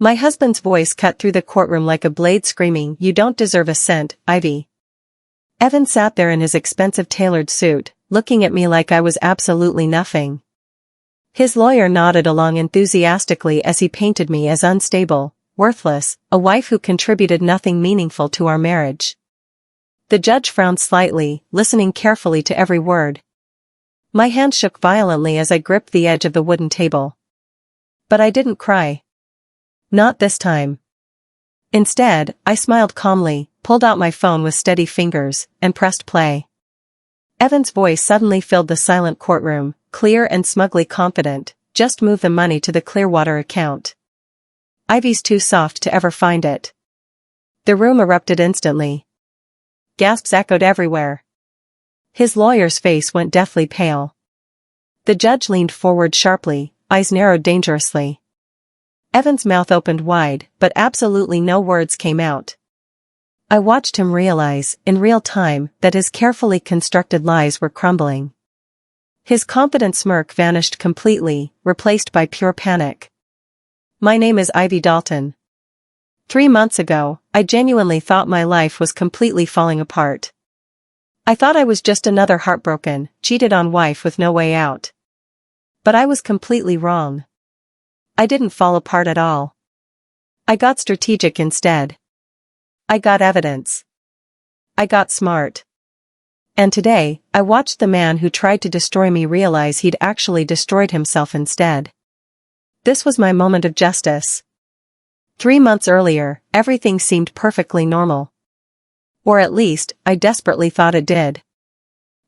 My husband's voice cut through the courtroom like a blade screaming, "You don't deserve a cent, Ivy." Evan sat there in his expensive tailored suit, looking at me like I was absolutely nothing. His lawyer nodded along enthusiastically as he painted me as unstable, worthless, a wife who contributed nothing meaningful to our marriage. The judge frowned slightly, listening carefully to every word. My hand shook violently as I gripped the edge of the wooden table. But I didn't cry. Not this time. Instead, I smiled calmly, pulled out my phone with steady fingers, and pressed play. Evan's voice suddenly filled the silent courtroom, clear and smugly confident. "Just move the money to the Clearwater account. Ivy's too soft to ever find it." The room erupted instantly. Gasps echoed everywhere. His lawyer's face went deathly pale. The judge leaned forward sharply, eyes narrowed dangerously. Evan's mouth opened wide, but absolutely no words came out. I watched him realize, in real time, that his carefully constructed lies were crumbling. His confident smirk vanished completely, replaced by pure panic. "My name is Ivy Dalton. 3 months ago, I genuinely thought my life was completely falling apart. I thought I was just another heartbroken, cheated on wife with no way out. But I was completely wrong. I didn't fall apart at all. I got strategic instead. I got evidence. I got smart. And today, I watched the man who tried to destroy me realize he'd actually destroyed himself instead. This was my moment of justice. 3 months earlier, everything seemed perfectly normal. Or at least, I desperately thought it did.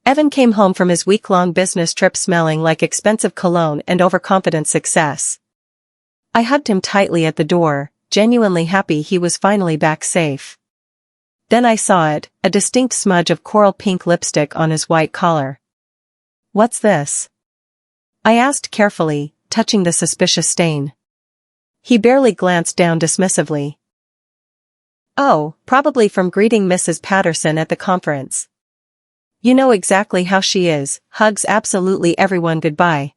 Evan came home from his week-long business trip smelling like expensive cologne and overconfident success. I hugged him tightly at the door, genuinely happy he was finally back safe. Then I saw it, a distinct smudge of coral pink lipstick on his white collar. "What's this?" I asked carefully, touching the suspicious stain. He barely glanced down dismissively. "Oh, probably from greeting Mrs. Patterson at the conference. You know exactly how she is, hugs absolutely everyone goodbye."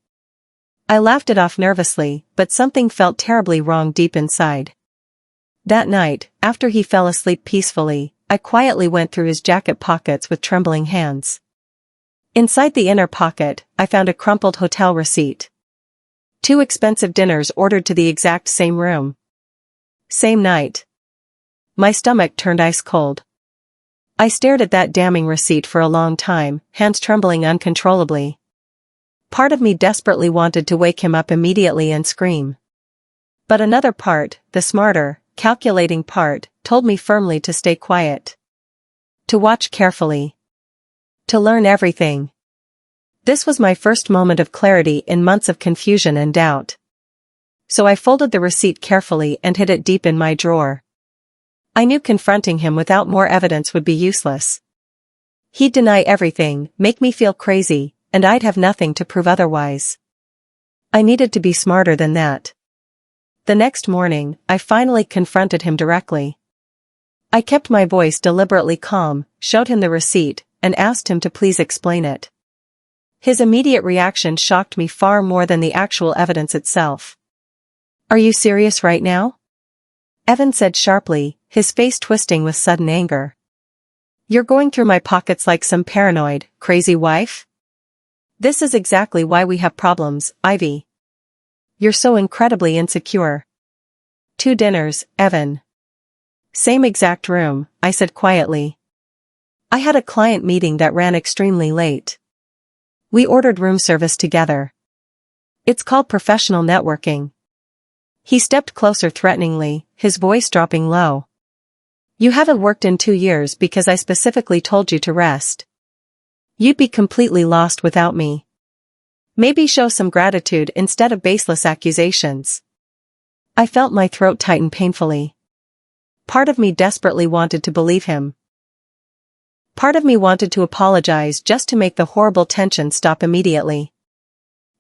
I laughed it off nervously, but something felt terribly wrong deep inside. That night, after he fell asleep peacefully, I quietly went through his jacket pockets with trembling hands. Inside the inner pocket, I found a crumpled hotel receipt. 2 expensive dinners ordered to the exact same room. Same night. My stomach turned ice cold. I stared at that damning receipt for a long time, hands trembling uncontrollably. Part of me desperately wanted to wake him up immediately and scream. But another part, the smarter, calculating part, told me firmly to stay quiet. To watch carefully. To learn everything. This was my first moment of clarity in months of confusion and doubt. So I folded the receipt carefully and hid it deep in my drawer. I knew confronting him without more evidence would be useless. He'd deny everything, make me feel crazy, and I'd have nothing to prove otherwise. I needed to be smarter than that. The next morning, I finally confronted him directly. I kept my voice deliberately calm, showed him the receipt, and asked him to please explain it. His immediate reaction shocked me far more than the actual evidence itself. "Are you serious right now?" Evan said sharply, his face twisting with sudden anger. "You're going through my pockets like some paranoid, crazy wife? This is exactly why we have problems, Ivy. You're so incredibly insecure." 2 dinners, Evan. "Same exact room," I said quietly. "I had a client meeting that ran extremely late. We ordered room service together. It's called professional networking." He stepped closer threateningly, his voice dropping low. "You haven't worked in 2 years because I specifically told you to rest. You'd be completely lost without me. Maybe show some gratitude instead of baseless accusations." I felt my throat tighten painfully. Part of me desperately wanted to believe him. Part of me wanted to apologize just to make the horrible tension stop immediately.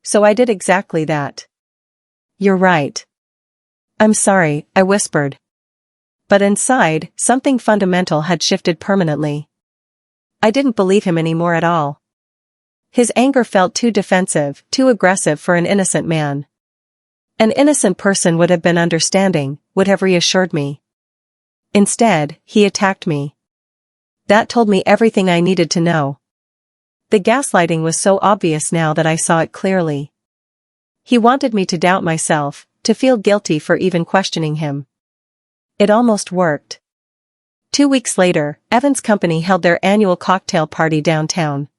So I did exactly that. "You're right. I'm sorry," I whispered. But inside, something fundamental had shifted permanently. I didn't believe him anymore at all. His anger felt too defensive, too aggressive for an innocent man. An innocent person would have been understanding, would have reassured me. Instead, he attacked me. That told me everything I needed to know. The gaslighting was so obvious now that I saw it clearly. He wanted me to doubt myself, to feel guilty for even questioning him. It almost worked. 2 weeks later, Evan's company held their annual cocktail party downtown.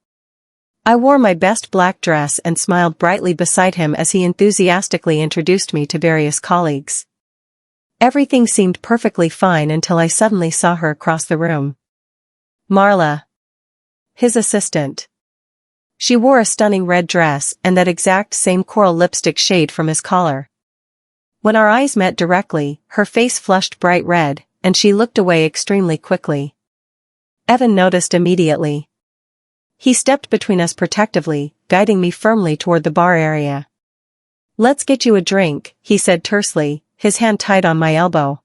I wore my best black dress and smiled brightly beside him as he enthusiastically introduced me to various colleagues. Everything seemed perfectly fine until I suddenly saw her across the room. Marla. His assistant. She wore a stunning red dress and that exact same coral lipstick shade from his collar. When our eyes met directly, her face flushed bright red, and she looked away extremely quickly. Evan noticed immediately. He stepped between us protectively, guiding me firmly toward the bar area. "Let's get you a drink," he said tersely, his hand tight on my elbow.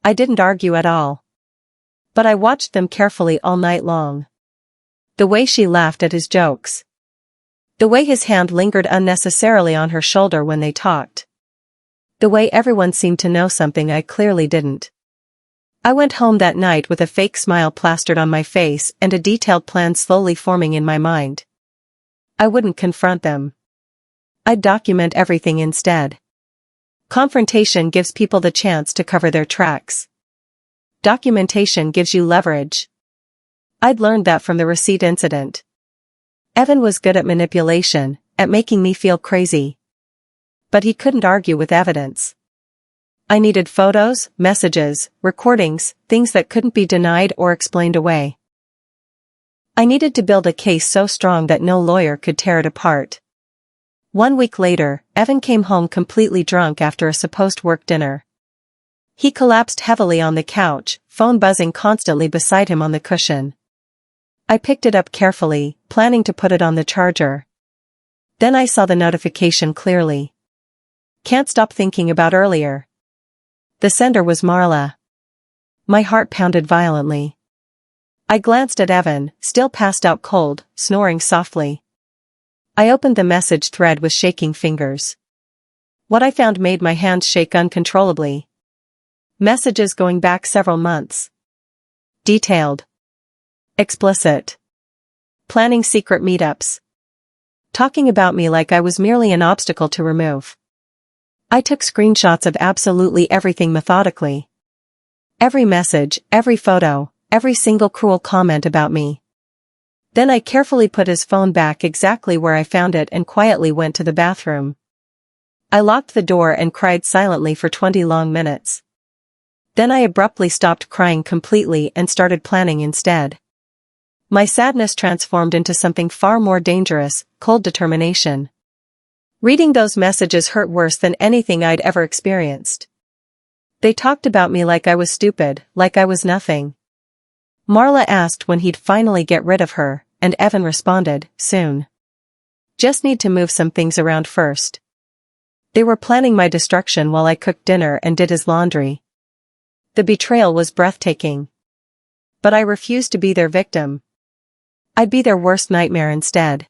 I didn't argue at all. But I watched them carefully all night long. The way she laughed at his jokes. The way his hand lingered unnecessarily on her shoulder when they talked. The way everyone seemed to know something I clearly didn't. I went home that night with a fake smile plastered on my face and a detailed plan slowly forming in my mind. I wouldn't confront them. I'd document everything instead. Confrontation gives people the chance to cover their tracks. Documentation gives you leverage. I'd learned that from the receipt incident. Evan was good at manipulation, at making me feel crazy. But he couldn't argue with evidence. I needed photos, messages, recordings, things that couldn't be denied or explained away. I needed to build a case so strong that no lawyer could tear it apart. 1 week later, Evan came home completely drunk after a supposed work dinner. He collapsed heavily on the couch, phone buzzing constantly beside him on the cushion. I picked it up carefully, planning to put it on the charger. Then I saw the notification clearly. Can't stop thinking about earlier. The sender was Marla. My heart pounded violently. I glanced at Evan, still passed out cold, snoring softly. I opened the message thread with shaking fingers. What I found made my hands shake uncontrollably. Messages going back several months. Detailed. Explicit. Planning secret meetups. Talking about me like I was merely an obstacle to remove. I took screenshots of absolutely everything methodically. Every message, every photo, every single cruel comment about me. Then I carefully put his phone back exactly where I found it and quietly went to the bathroom. I locked the door and cried silently for 20 long minutes. Then I abruptly stopped crying completely and started planning instead. My sadness transformed into something far more dangerous, cold determination. Reading those messages hurt worse than anything I'd ever experienced. They talked about me like I was stupid, like I was nothing. Marla asked when he'd finally get rid of her, and Evan responded, "Soon. Just need to move some things around first." They were planning my destruction while I cooked dinner and did his laundry. The betrayal was breathtaking. But I refused to be their victim. I'd be their worst nightmare instead.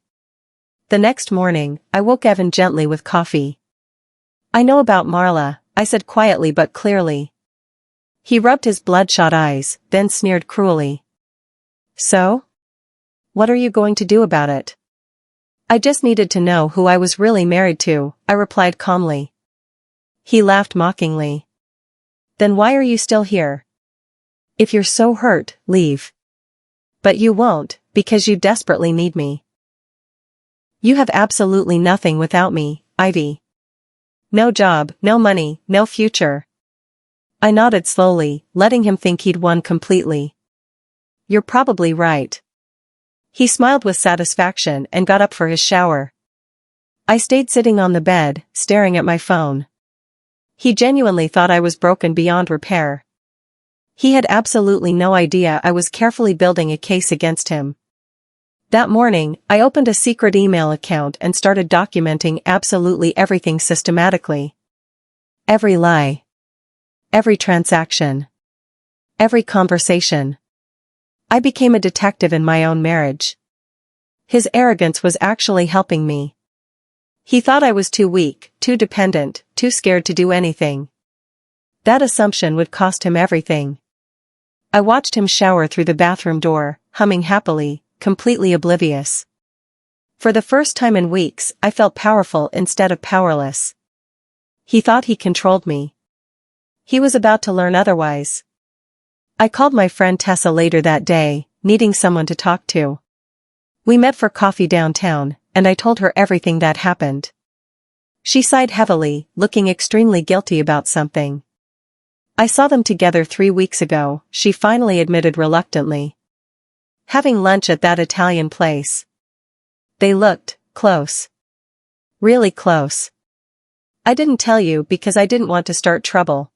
The next morning, I woke Evan gently with coffee. "I know about Marla," I said quietly but clearly. He rubbed his bloodshot eyes, then sneered cruelly. "So? What are you going to do about it?" "I just needed to know who I was really married to," I replied calmly. He laughed mockingly. "Then why are you still here? If you're so hurt, leave. But you won't, because you desperately need me. You have absolutely nothing without me, Ivy. No job, no money, no future." I nodded slowly, letting him think he'd won completely. "You're probably right." He smiled with satisfaction and got up for his shower. I stayed sitting on the bed, staring at my phone. He genuinely thought I was broken beyond repair. He had absolutely no idea I was carefully building a case against him. That morning, I opened a secret email account and started documenting absolutely everything systematically. Every lie. Every transaction. Every conversation. I became a detective in my own marriage. His arrogance was actually helping me. He thought I was too weak, too dependent, too scared to do anything. That assumption would cost him everything. I watched him shower through the bathroom door, humming happily, completely oblivious. For the first time in weeks, I felt powerful instead of powerless. He thought he controlled me. He was about to learn otherwise. I called my friend Tessa later that day, needing someone to talk to. We met for coffee downtown, and I told her everything that happened. She sighed heavily, looking extremely guilty about something. I saw them together 3 weeks ago, she finally admitted reluctantly. Having lunch at that Italian place. They looked close. Really close. I didn't tell you because I didn't want to start trouble.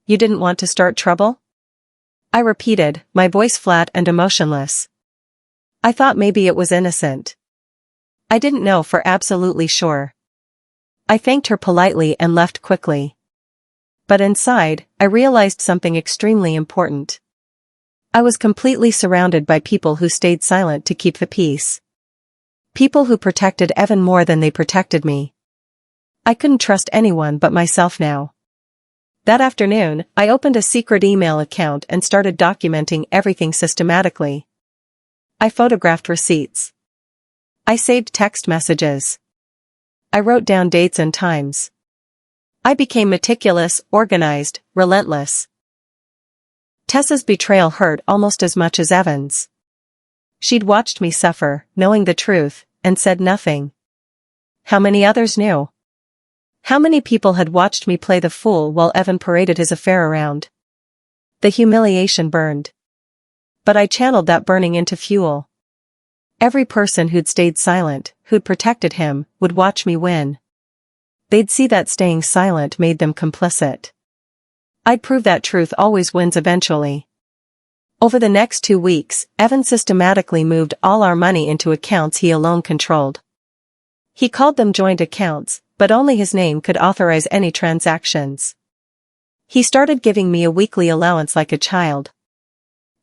You didn't want to start trouble? I repeated, my voice flat and emotionless. I thought maybe it was innocent. I didn't know for absolutely sure. I thanked her politely and left quickly. But inside, I realized something extremely important. I was completely surrounded by people who stayed silent to keep the peace. People who protected Evan more than they protected me. I couldn't trust anyone but myself now. That afternoon, I opened a secret email account and started documenting everything systematically. I photographed receipts. I saved text messages. I wrote down dates and times. I became meticulous, organized, relentless. Tessa's betrayal hurt almost as much as Evan's. She'd watched me suffer, knowing the truth, and said nothing. How many others knew? How many people had watched me play the fool while Evan paraded his affair around? The humiliation burned. But I channeled that burning into fuel. Every person who'd stayed silent, who'd protected him, would watch me win. They'd see that staying silent made them complicit. I'd prove that truth always wins eventually. Over the next 2 weeks, Evan systematically moved all our money into accounts he alone controlled. He called them joint accounts, but only his name could authorize any transactions. He started giving me a weekly allowance like a child.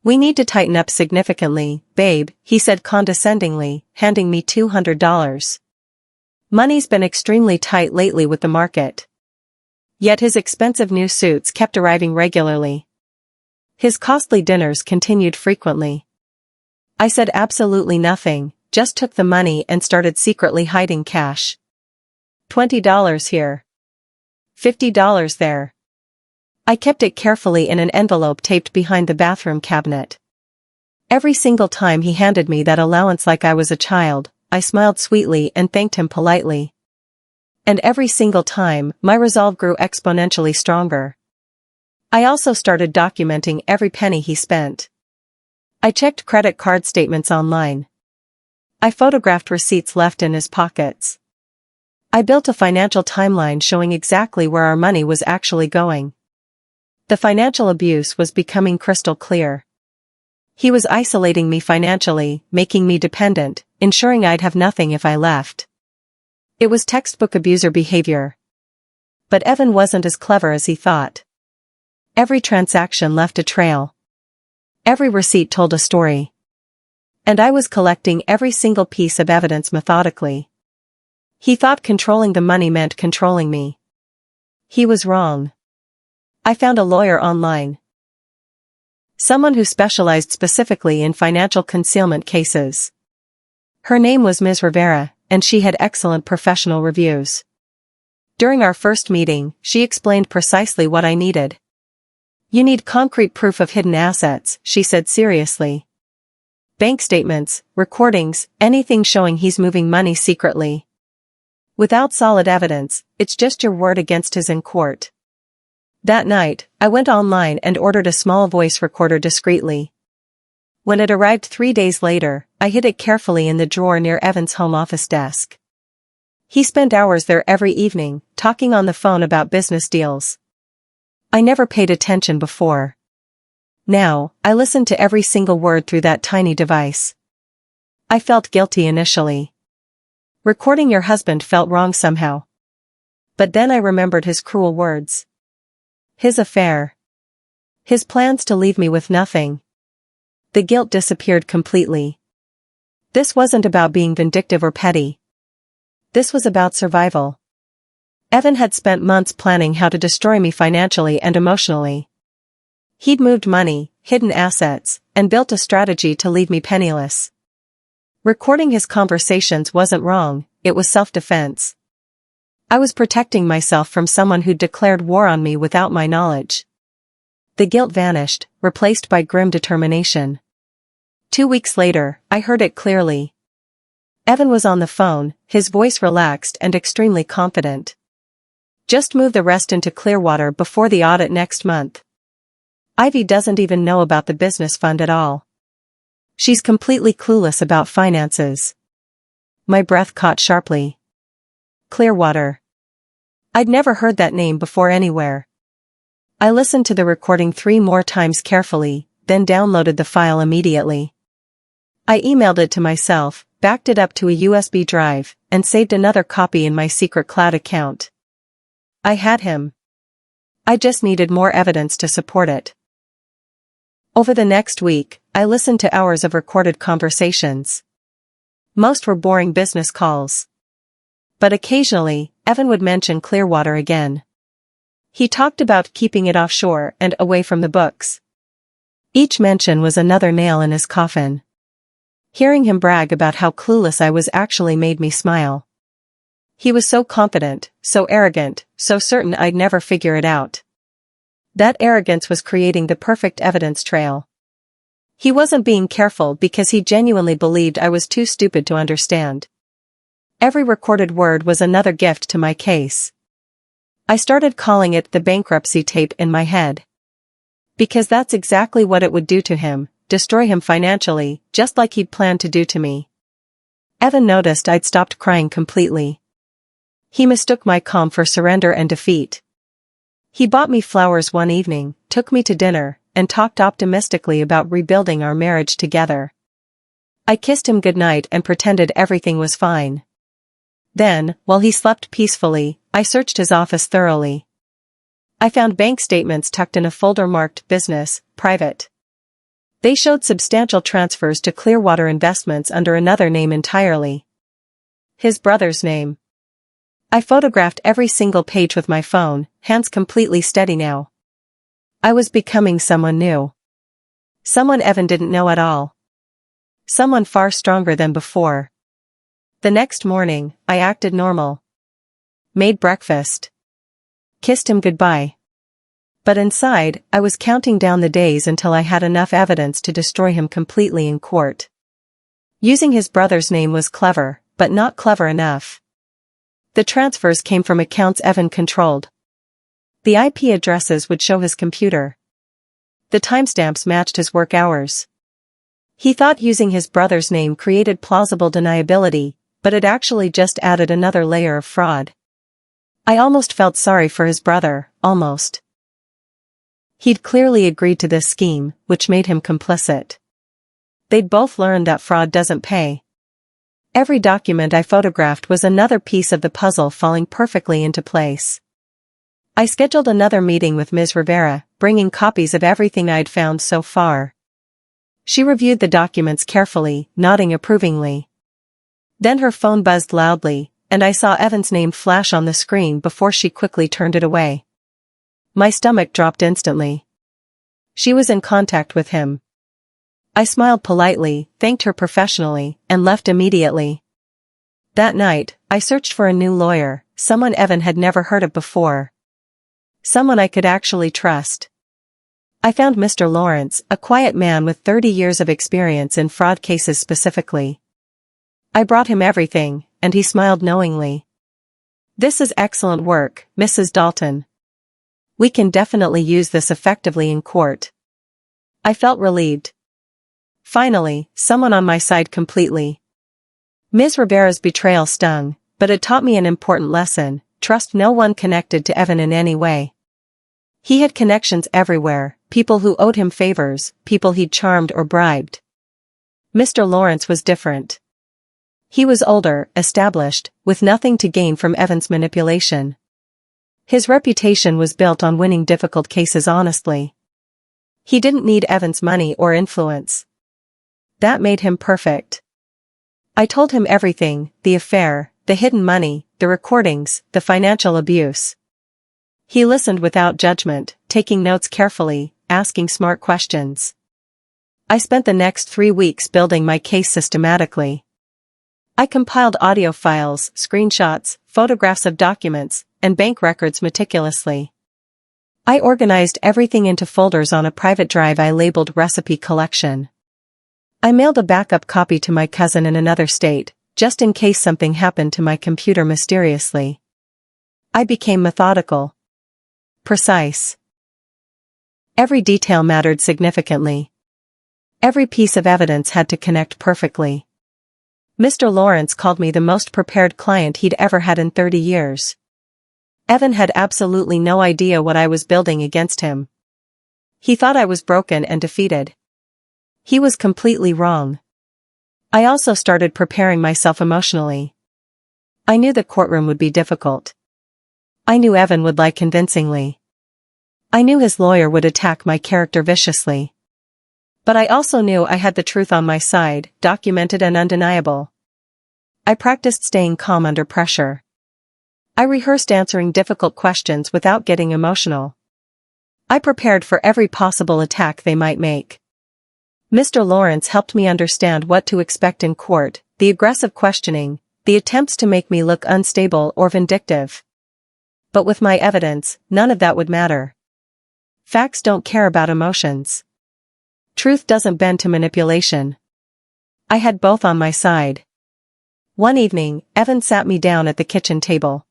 We need to tighten up significantly, babe, he said condescendingly, handing me $200. Money's been extremely tight lately with the market. Yet his expensive new suits kept arriving regularly. His costly dinners continued frequently. I said absolutely nothing, just took the money and started secretly hiding cash. $20 here. $50 there. I kept it carefully in an envelope taped behind the bathroom cabinet. Every single time he handed me that allowance like I was a child, I smiled sweetly and thanked him politely. And every single time, my resolve grew exponentially stronger. I also started documenting every penny he spent. I checked credit card statements online. I photographed receipts left in his pockets. I built a financial timeline showing exactly where our money was actually going. The financial abuse was becoming crystal clear. He was isolating me financially, making me dependent, ensuring I'd have nothing if I left. It was textbook abuser behavior. But Evan wasn't as clever as he thought. Every transaction left a trail. Every receipt told a story. And I was collecting every single piece of evidence methodically. He thought controlling the money meant controlling me. He was wrong. I found a lawyer online. Someone who specialized specifically in financial concealment cases. Her name was Ms. Rivera, and she had excellent professional reviews. During our first meeting, she explained precisely what I needed. You need concrete proof of hidden assets, she said seriously. Bank statements, recordings, anything showing he's moving money secretly. Without solid evidence, it's just your word against his in court. That night, I went online and ordered a small voice recorder discreetly. When it arrived 3 days later, I hid it carefully in the drawer near Evan's home office desk. He spent hours there every evening, talking on the phone about business deals. I never paid attention before. Now, I listened to every single word through that tiny device. I felt guilty initially. Recording your husband felt wrong somehow. But then I remembered his cruel words. His affair. His plans to leave me with nothing. The guilt disappeared completely. This wasn't about being vindictive or petty. This was about survival. Evan had spent months planning how to destroy me financially and emotionally. He'd moved money, hidden assets, and built a strategy to leave me penniless. Recording his conversations wasn't wrong, it was self-defense. I was protecting myself from someone who'd declared war on me without my knowledge. The guilt vanished, replaced by grim determination. 2 weeks later, I heard it clearly. Evan was on the phone, his voice relaxed and extremely confident. Just move the rest into Clearwater before the audit next month. Ivy doesn't even know about the business fund at all. She's completely clueless about finances. My breath caught sharply. Clearwater. I'd never heard that name before anywhere. I listened to the recording 3 more times carefully, then downloaded the file immediately. I emailed it to myself, backed it up to a USB drive, and saved another copy in my secret cloud account. I had him. I just needed more evidence to support it. Over the next week, I listened to hours of recorded conversations. Most were boring business calls. But occasionally, Evan would mention Clearwater again. He talked about keeping it offshore and away from the books. Each mention was another nail in his coffin. Hearing him brag about how clueless I was actually made me smile. He was so confident, so arrogant, so certain I'd never figure it out. That arrogance was creating the perfect evidence trail. He wasn't being careful because he genuinely believed I was too stupid to understand. Every recorded word was another gift to my case. I started calling it the bankruptcy tape in my head. Because that's exactly what it would do to him, destroy him financially, just like he'd planned to do to me. Evan noticed I'd stopped crying completely. He mistook my calm for surrender and defeat. He bought me flowers one evening, took me to dinner, and talked optimistically about rebuilding our marriage together. I kissed him goodnight and pretended everything was fine. Then, while he slept peacefully, I searched his office thoroughly. I found bank statements tucked in a folder marked Business, Private. They showed substantial transfers to Clearwater Investments under another name entirely. His brother's name. I photographed every single page with my phone, hands completely steady now. I was becoming someone new. Someone Evan didn't know at all. Someone far stronger than before. The next morning, I acted normal. Made breakfast. Kissed him goodbye. But inside, I was counting down the days until I had enough evidence to destroy him completely in court. Using his brother's name was clever, but not clever enough. The transfers came from accounts Evan controlled. The IP addresses would show his computer. The timestamps matched his work hours. He thought using his brother's name created plausible deniability, but it actually just added another layer of fraud. I almost felt sorry for his brother, almost. He'd clearly agreed to this scheme, which made him complicit. They'd both learned that fraud doesn't pay. Every document I photographed was another piece of the puzzle falling perfectly into place. I scheduled another meeting with Ms. Rivera, bringing copies of everything I'd found so far. She reviewed the documents carefully, nodding approvingly. Then her phone buzzed loudly, and I saw Evan's name flash on the screen before she quickly turned it away. My stomach dropped instantly. She was in contact with him. I smiled politely, thanked her professionally, and left immediately. That night, I searched for a new lawyer, someone Evan had never heard of before. Someone I could actually trust. I found Mr. Lawrence, a quiet man with 30 years of experience in fraud cases specifically. I brought him everything, and he smiled knowingly. "This is excellent work, Mrs. Dalton. We can definitely use this effectively in court." I felt relieved. Finally, someone on my side completely. Ms. Rivera's betrayal stung, but it taught me an important lesson: trust no one connected to Evan in any way. He had connections everywhere, people who owed him favors, people he'd charmed or bribed. Mr. Lawrence was different. He was older, established, with nothing to gain from Evan's manipulation. His reputation was built on winning difficult cases honestly. He didn't need Evan's money or influence. That made him perfect. I told him everything: the affair, the hidden money, the recordings, the financial abuse. He listened without judgment, taking notes carefully, asking smart questions. I spent the next 3 weeks building my case systematically. I compiled audio files, screenshots, photographs of documents, and bank records meticulously. I organized everything into folders on a private drive I labeled Recipe Collection. I mailed a backup copy to my cousin in another state, just in case something happened to my computer mysteriously. I became methodical. Precise. Every detail mattered significantly. Every piece of evidence had to connect perfectly. Mr. Lawrence called me the most prepared client he'd ever had in 30 years. Evan had absolutely no idea what I was building against him. He thought I was broken and defeated. He was completely wrong. I also started preparing myself emotionally. I knew the courtroom would be difficult. I knew Evan would lie convincingly. I knew his lawyer would attack my character viciously. But I also knew I had the truth on my side, documented and undeniable. I practiced staying calm under pressure. I rehearsed answering difficult questions without getting emotional. I prepared for every possible attack they might make. Mr. Lawrence helped me understand what to expect in court, the aggressive questioning, the attempts to make me look unstable or vindictive. But with my evidence, none of that would matter. Facts don't care about emotions. Truth doesn't bend to manipulation. I had both on my side. One evening, Evan sat me down at the kitchen table.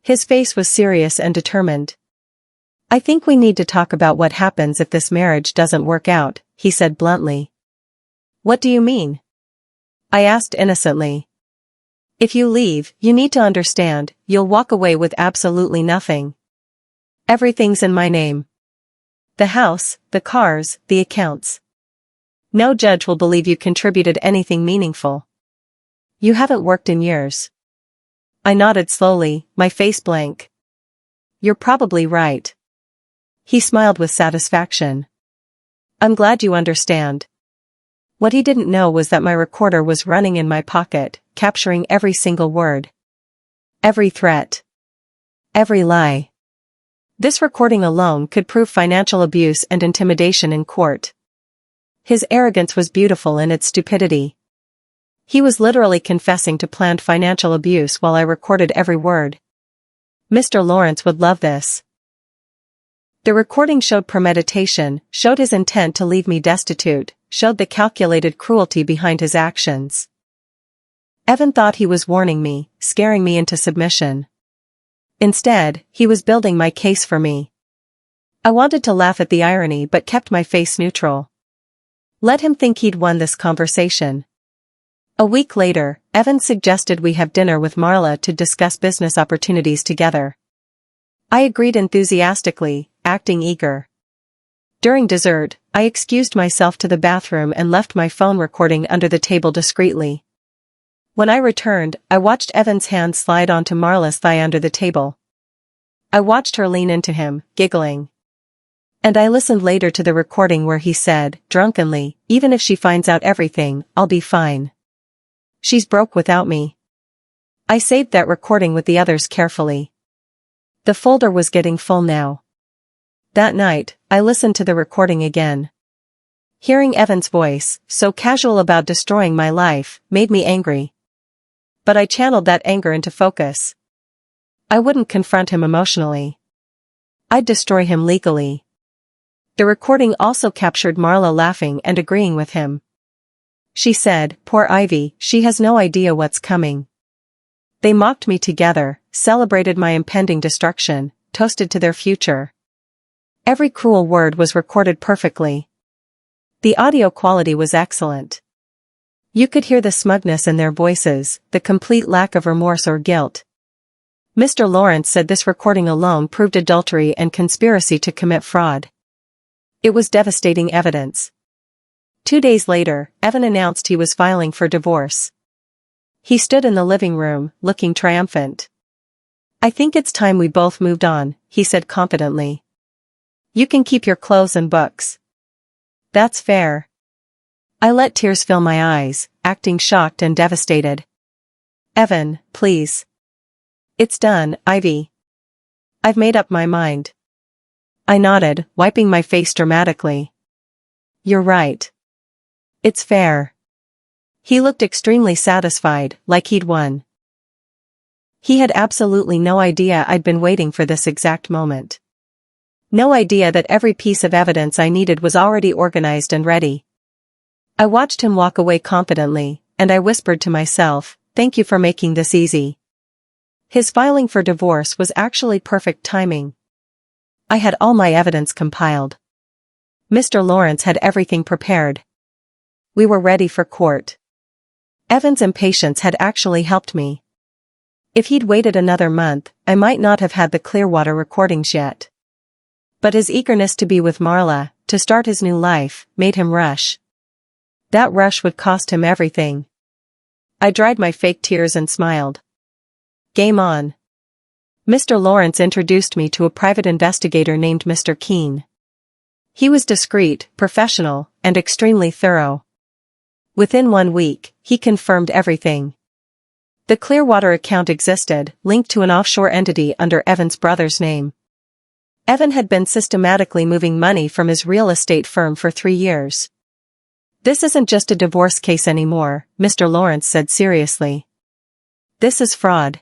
His face was serious and determined. "I think we need to talk about what happens if this marriage doesn't work out," he said bluntly. "What do you mean?" I asked innocently. "If you leave, you need to understand, you'll walk away with absolutely nothing. Everything's in my name. The house, the cars, the accounts. No judge will believe you contributed anything meaningful. You haven't worked in years." I nodded slowly, my face blank. "You're probably right." He smiled with satisfaction. "I'm glad you understand." What he didn't know was that my recorder was running in my pocket, capturing every single word. Every threat. Every lie. This recording alone could prove financial abuse and intimidation in court. His arrogance was beautiful in its stupidity. He was literally confessing to planned financial abuse while I recorded every word. Mr. Lawrence would love this. The recording showed premeditation, showed his intent to leave me destitute, showed the calculated cruelty behind his actions. Evan thought he was warning me, scaring me into submission. Instead, he was building my case for me. I wanted to laugh at the irony but kept my face neutral. Let him think he'd won this conversation. A week later, Evan suggested we have dinner with Marla to discuss business opportunities together. I agreed enthusiastically, acting eager. During dessert, I excused myself to the bathroom and left my phone recording under the table discreetly. When I returned, I watched Evan's hand slide onto Marla's thigh under the table. I watched her lean into him, giggling. And I listened later to the recording where he said, drunkenly, "Even if she finds out everything, I'll be fine. She's broke without me." I saved that recording with the others carefully. The folder was getting full now. That night, I listened to the recording again. Hearing Evan's voice, so casual about destroying my life, made me angry. But I channeled that anger into focus. I wouldn't confront him emotionally. I'd destroy him legally. The recording also captured Marla laughing and agreeing with him. She said, "Poor Ivy, she has no idea what's coming." They mocked me together, celebrated my impending destruction, toasted to their future. Every cruel word was recorded perfectly. The audio quality was excellent. You could hear the smugness in their voices, the complete lack of remorse or guilt. Mr. Lawrence said this recording alone proved adultery and conspiracy to commit fraud. It was devastating evidence. 2 days later, Evan announced he was filing for divorce. He stood in the living room, looking triumphant. "I think it's time we both moved on," he said confidently. "You can keep your clothes and books." "That's fair." I let tears fill my eyes, acting shocked and devastated. Evan, please. It's done, Ivy. I've made up my mind. I nodded, wiping my face dramatically. You're right. It's fair. He looked extremely satisfied, like he'd won. He had absolutely no idea I'd been waiting for this exact moment. No idea that every piece of evidence I needed was already organized and ready. I watched him walk away confidently, and I whispered to myself, "Thank you for making this easy." His filing for divorce was actually perfect timing. I had all my evidence compiled. Mr. Lawrence had everything prepared. We were ready for court. Evan's impatience had actually helped me. If he'd waited another month, I might not have had the Clearwater recordings yet. But his eagerness to be with Marla, to start his new life, made him rush. That rush would cost him everything. I dried my fake tears and smiled. Game on. Mr. Lawrence introduced me to a private investigator named Mr. Keene. He was discreet, professional, and extremely thorough. Within 1 week, he confirmed everything. The Clearwater account existed, linked to an offshore entity under Evan's brother's name. Evan had been systematically moving money from his real estate firm for 3 years. This isn't just a divorce case anymore, Mr. Lawrence said seriously. This is fraud.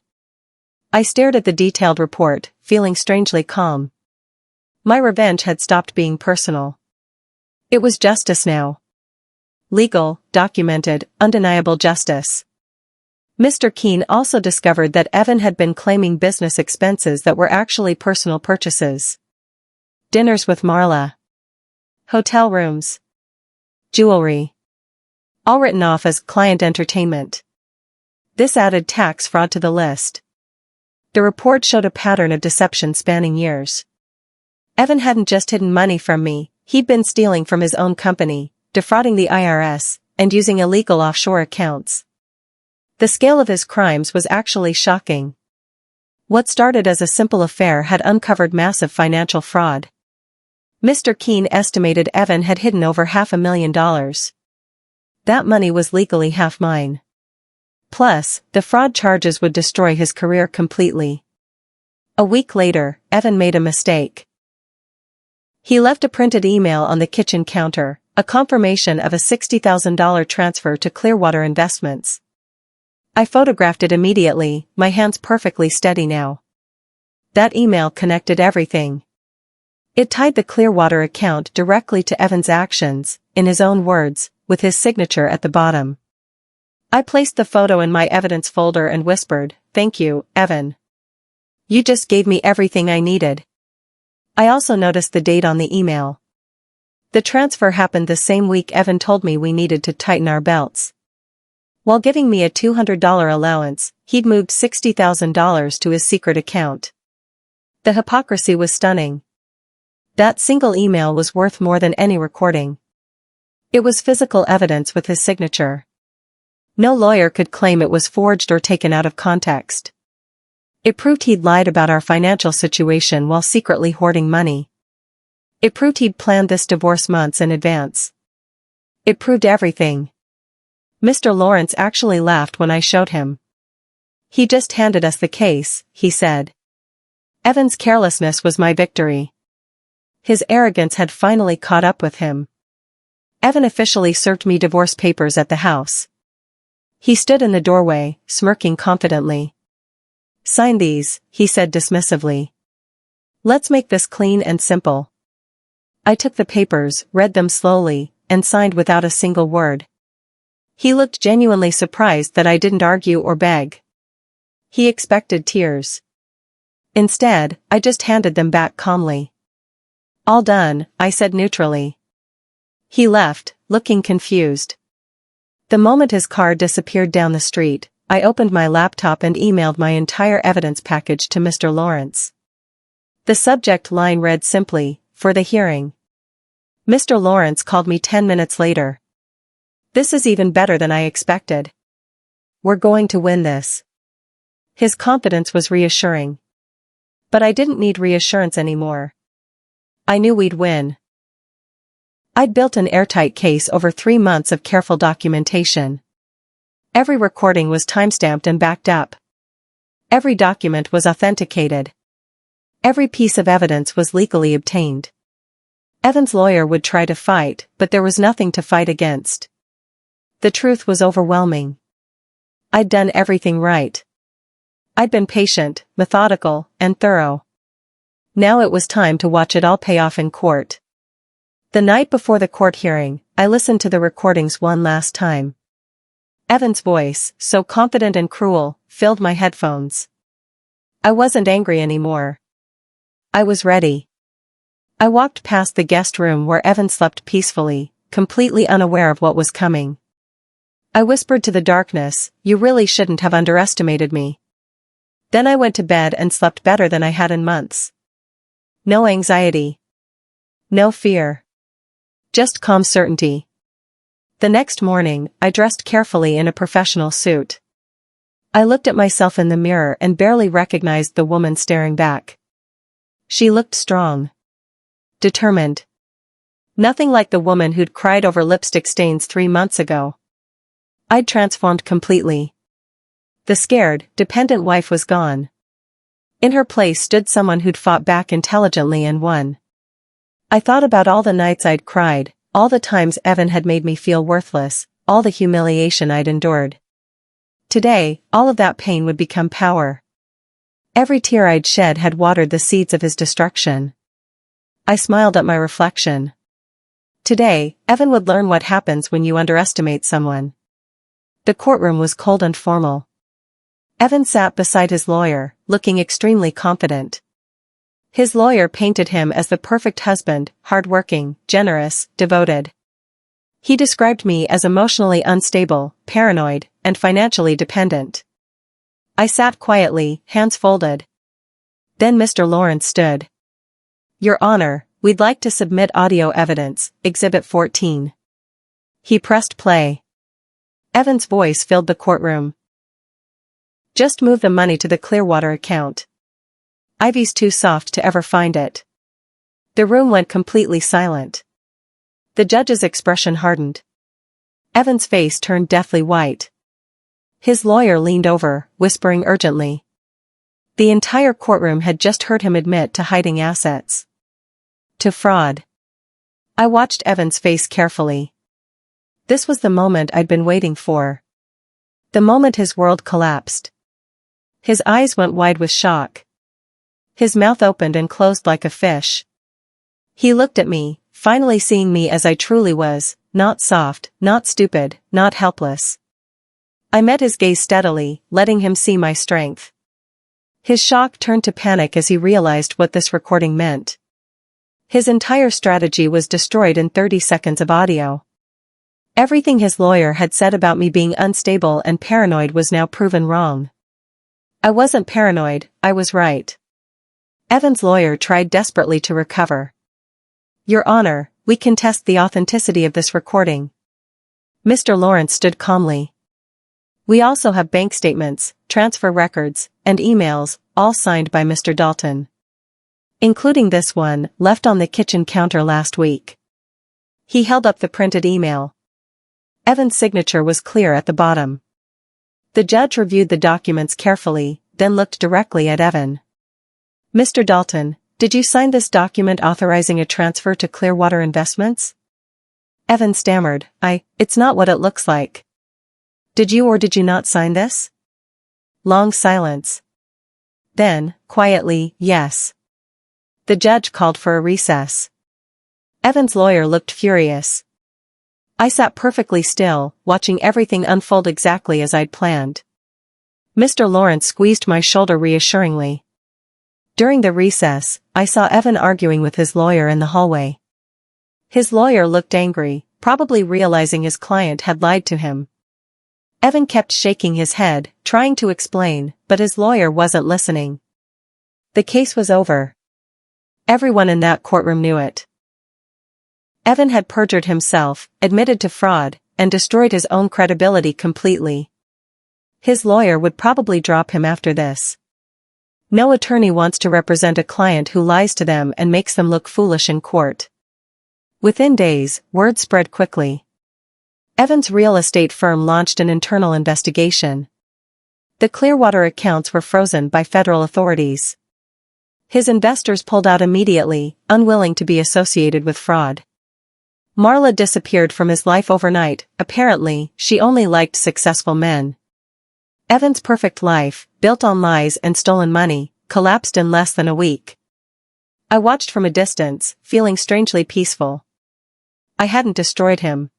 I stared at the detailed report, feeling strangely calm. My revenge had stopped being personal. It was justice now. Legal, documented, undeniable justice. Mr. Keene also discovered that Evan had been claiming business expenses that were actually personal purchases. Dinners with Marla. Hotel rooms. Jewelry. All written off as client entertainment. This added tax fraud to the list. The report showed a pattern of deception spanning years. Evan hadn't just hidden money from me, he'd been stealing from his own company, defrauding the IRS, and using illegal offshore accounts. The scale of his crimes was actually shocking. What started as a simple affair had uncovered massive financial fraud. Mr. Keene estimated Evan had hidden over $500,000. That money was legally half mine. Plus, the fraud charges would destroy his career completely. A week later, Evan made a mistake. He left a printed email on the kitchen counter, a confirmation of a $60,000 transfer to Clearwater Investments. I photographed it immediately, my hands perfectly steady now. That email connected everything. It tied the Clearwater account directly to Evan's actions, in his own words, with his signature at the bottom. I placed the photo in my evidence folder and whispered, "Thank you, Evan. You just gave me everything I needed." I also noticed the date on the email. The transfer happened the same week Evan told me we needed to tighten our belts. While giving me a $200 allowance, he'd moved $60,000 to his secret account. The hypocrisy was stunning. That single email was worth more than any recording. It was physical evidence with his signature. No lawyer could claim it was forged or taken out of context. It proved he'd lied about our financial situation while secretly hoarding money. It proved he'd planned this divorce months in advance. It proved everything. Mr. Lawrence actually laughed when I showed him. "He just handed us the case," he said. Evan's carelessness was my victory. His arrogance had finally caught up with him. Evan officially served me divorce papers at the house. He stood in the doorway, smirking confidently. "Sign these," he said dismissively. "Let's make this clean and simple." I took the papers, read them slowly, and signed without a single word. He looked genuinely surprised that I didn't argue or beg. He expected tears. Instead, I just handed them back calmly. "All done," I said neutrally. He left, looking confused. The moment his car disappeared down the street, I opened my laptop and emailed my entire evidence package to Mr. Lawrence. The subject line read simply, "For the hearing." Mr. Lawrence called me 10 minutes later. "This is even better than I expected. We're going to win this." His confidence was reassuring. But I didn't need reassurance anymore. I knew we'd win. I'd built an airtight case over 3 months of careful documentation. Every recording was timestamped and backed up. Every document was authenticated. Every piece of evidence was legally obtained. Evan's lawyer would try to fight, but there was nothing to fight against. The truth was overwhelming. I'd done everything right. I'd been patient, methodical, and thorough. Now it was time to watch it all pay off in court. The night before the court hearing, I listened to the recordings one last time. Evan's voice, so confident and cruel, filled my headphones. I wasn't angry anymore. I was ready. I walked past the guest room where Evan slept peacefully, completely unaware of what was coming. I whispered to the darkness, "You really shouldn't have underestimated me." Then I went to bed and slept better than I had in months. No anxiety. No fear. Just calm certainty. The next morning, I dressed carefully in a professional suit. I looked at myself in the mirror and barely recognized the woman staring back. She looked strong. Determined. Nothing like the woman who'd cried over lipstick stains 3 months ago. I'd transformed completely. The scared, dependent wife was gone. In her place stood someone who'd fought back intelligently and won. I thought about all the nights I'd cried, all the times Evan had made me feel worthless, all the humiliation I'd endured. Today, all of that pain would become power. Every tear I'd shed had watered the seeds of his destruction. I smiled at my reflection. Today, Evan would learn what happens when you underestimate someone. The courtroom was cold and formal. Evan sat beside his lawyer, looking extremely confident. His lawyer painted him as the perfect husband, hardworking, generous, devoted. He described me as emotionally unstable, paranoid, and financially dependent. I sat quietly, hands folded. Then Mr. Lawrence stood. "Your Honor, we'd like to submit audio evidence, Exhibit 14. He pressed play. Evan's voice filled the courtroom. "Just move the money to the Clearwater account. Ivy's too soft to ever find it." The room went completely silent. The judge's expression hardened. Evan's face turned deathly white. His lawyer leaned over, whispering urgently. The entire courtroom had just heard him admit to hiding assets. To fraud. I watched Evan's face carefully. This was the moment I'd been waiting for. The moment his world collapsed. His eyes went wide with shock. His mouth opened and closed like a fish. He looked at me, finally seeing me as I truly was, not soft, not stupid, not helpless. I met his gaze steadily, letting him see my strength. His shock turned to panic as he realized what this recording meant. His entire strategy was destroyed in 30 seconds of audio. Everything his lawyer had said about me being unstable and paranoid was now proven wrong. I wasn't paranoid, I was right. Evan's lawyer tried desperately to recover. "Your Honor, we contest the authenticity of this recording." Mr. Lawrence stood calmly. "We also have bank statements, transfer records, and emails, all signed by Mr. Dalton. Including this one, left on the kitchen counter last week." He held up the printed email. Evan's signature was clear at the bottom. The judge reviewed the documents carefully, then looked directly at Evan. "Mr. Dalton, did you sign this document authorizing a transfer to Clearwater Investments?" Evan stammered, It's not what it looks like." "Did you or did you not sign this?" Long silence. Then, quietly, "Yes." The judge called for a recess. Evan's lawyer looked furious. I sat perfectly still, watching everything unfold exactly as I'd planned. Mr. Lawrence squeezed my shoulder reassuringly. During the recess, I saw Evan arguing with his lawyer in the hallway. His lawyer looked angry, probably realizing his client had lied to him. Evan kept shaking his head, trying to explain, but his lawyer wasn't listening. The case was over. Everyone in that courtroom knew it. Evan had perjured himself, admitted to fraud, and destroyed his own credibility completely. His lawyer would probably drop him after this. No attorney wants to represent a client who lies to them and makes them look foolish in court. Within days, word spread quickly. Evan's real estate firm launched an internal investigation. The Clearwater accounts were frozen by federal authorities. His investors pulled out immediately, unwilling to be associated with fraud. Marla disappeared from his life overnight. Apparently, she only liked successful men. Evan's perfect life, built on lies and stolen money, collapsed in less than a week. I watched from a distance, feeling strangely peaceful. I hadn't destroyed him.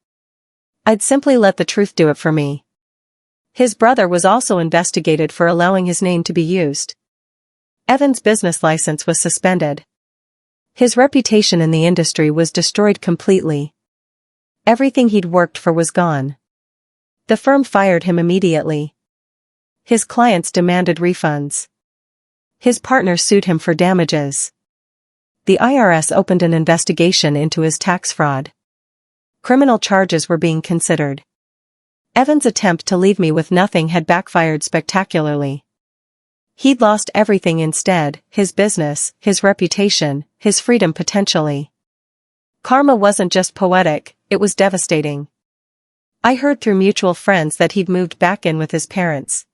I'd simply let the truth do it for me. His brother was also investigated for allowing his name to be used. Evan's business license was suspended. His reputation in the industry was destroyed completely. Everything he'd worked for was gone. The firm fired him immediately. His clients demanded refunds. His partner sued him for damages. The IRS opened an investigation into his tax fraud. Criminal charges were being considered. Evan's attempt to leave me with nothing had backfired spectacularly. He'd lost everything instead: his business, his reputation, his freedom potentially. Karma wasn't just poetic, it was devastating. I heard through mutual friends that he'd moved back in with his parents.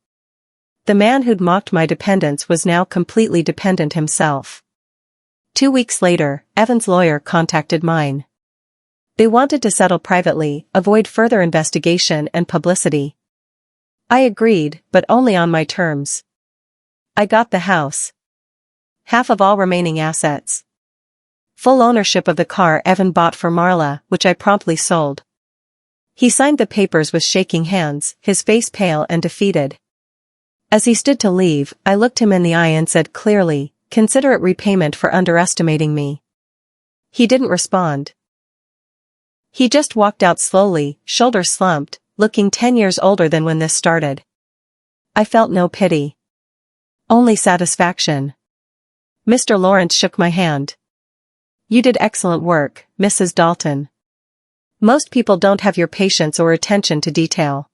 The man who'd mocked my dependence was now completely dependent himself. 2 weeks later, Evan's lawyer contacted mine. They wanted to settle privately, avoid further investigation and publicity. I agreed, but only on my terms. I got the house. Half of all remaining assets. Full ownership of the car Evan bought for Marla, which I promptly sold. He signed the papers with shaking hands, his face pale and defeated. As he stood to leave, I looked him in the eye and said clearly, "Consider it repayment for underestimating me." He didn't respond. He just walked out slowly, shoulders slumped, looking 10 years older than when this started. I felt no pity. Only satisfaction. Mr. Lawrence shook my hand. "You did excellent work, Mrs. Dalton. Most people don't have your patience or attention to detail."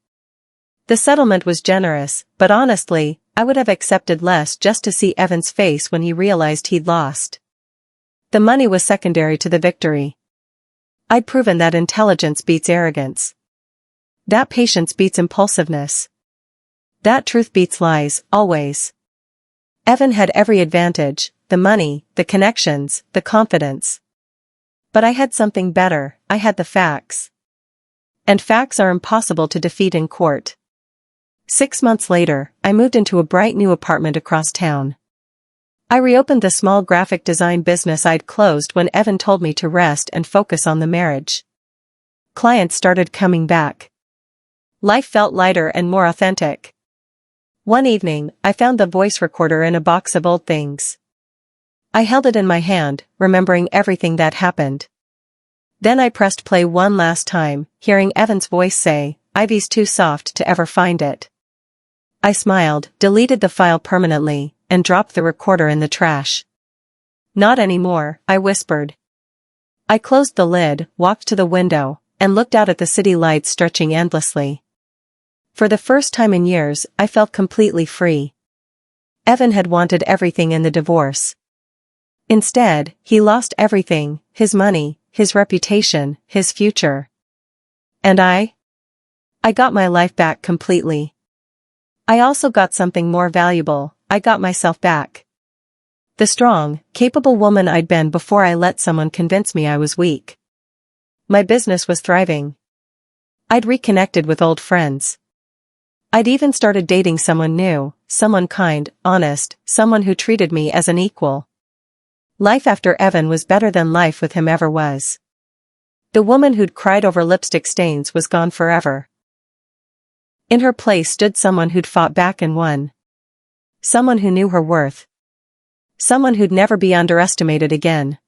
The settlement was generous, but honestly, I would have accepted less just to see Evan's face when he realized he'd lost. The money was secondary to the victory. I'd proven that intelligence beats arrogance. That patience beats impulsiveness. That truth beats lies, always. Evan had every advantage: the money, the connections, the confidence. But I had something better: I had the facts. And facts are impossible to defeat in court. 6 months later, I moved into a bright new apartment across town. I reopened the small graphic design business I'd closed when Evan told me to rest and focus on the marriage. Clients started coming back. Life felt lighter and more authentic. One evening, I found the voice recorder in a box of old things. I held it in my hand, remembering everything that happened. Then I pressed play one last time, hearing Evan's voice say, "Ivy's too soft to ever find it." I smiled, deleted the file permanently, and dropped the recorder in the trash. "Not anymore," I whispered. I closed the lid, walked to the window, and looked out at the city lights stretching endlessly. For the first time in years, I felt completely free. Evan had wanted everything in the divorce. Instead, he lost everything: his money, his reputation, his future. And I got my life back completely. I also got something more valuable: I got myself back. The strong, capable woman I'd been before I let someone convince me I was weak. My business was thriving. I'd reconnected with old friends. I'd even started dating someone new, someone kind, honest, someone who treated me as an equal. Life after Evan was better than life with him ever was. The woman who'd cried over lipstick stains was gone forever. In her place stood someone who'd fought back and won. Someone who knew her worth. Someone who'd never be underestimated again.